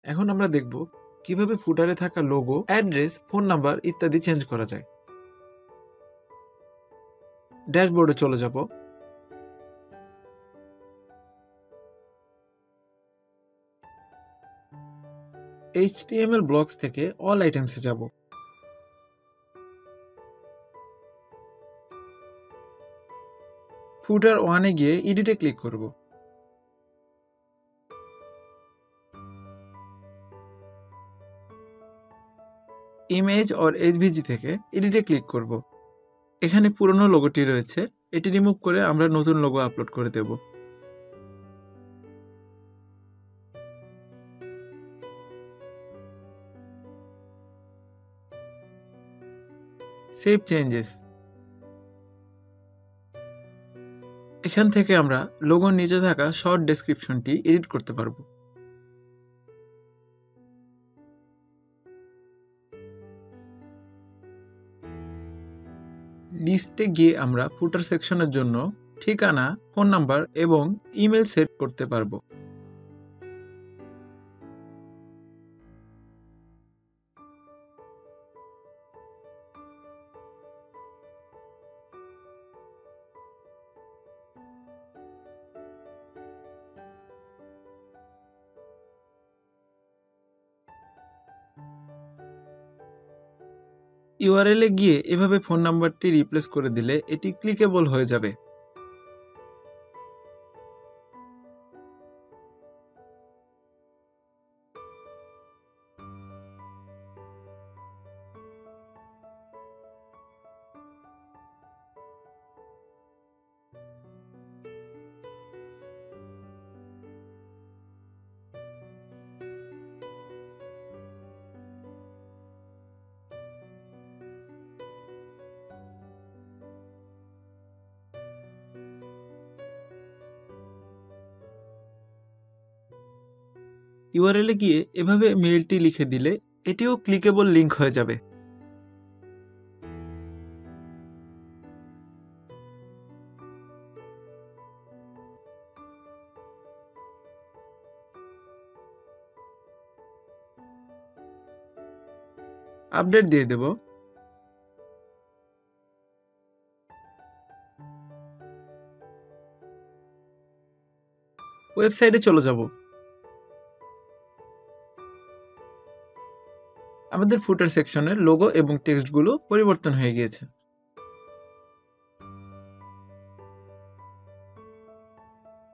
এখন আমরা দেখব কিভাবে ফুটারে থাকা লোগো, অ্যাড্রেস, ফোন নাম্বার ইত্যাদি চেঞ্জ করা যায়। ড্যাশবোর্ডে চলে যাব। HTML ব্লকস থেকে অল আইটেমসে যাব। ফুটার 1 এ গিয়ে এডিটে ক্লিক করব। ইমেজ অর HVG থেকে এডিটে ক্লিক করব। এখানে পুরনো লোগোটি রয়েছে, এটি রিমুভ করে আমরা নতুন লোগো আপলোড করে দেব। Save changes. এখান থেকে আমরা লোগোর নিচে থাকা শর্ট ডেসক্রিপশনটি এডিট করতে পারবো। লিস্টে গিয়ে আমরা ফুটার সেকশনের জন্য ঠিকানা, ফোন নাম্বার এবং ইমেল সেট করতে পারবো। URL এ গিয়ে এভাবে ফোন নাম্বারটি রিপ্লেস করে দিলে এটি ক্লিকেবল হয়ে যাবে। URL এ গিয়ে এভাবে মেইলটি লিখে দিলে এটিও ক্লিকেবল লিংক হয়ে যাবে। আপডেট দিয়ে দেব। ওয়েবসাইটে চলে যাব। আমাদের ফুটার সেকশনের লোগো এবং টেক্সটগুলো পরিবর্তন হয়ে গিয়েছে।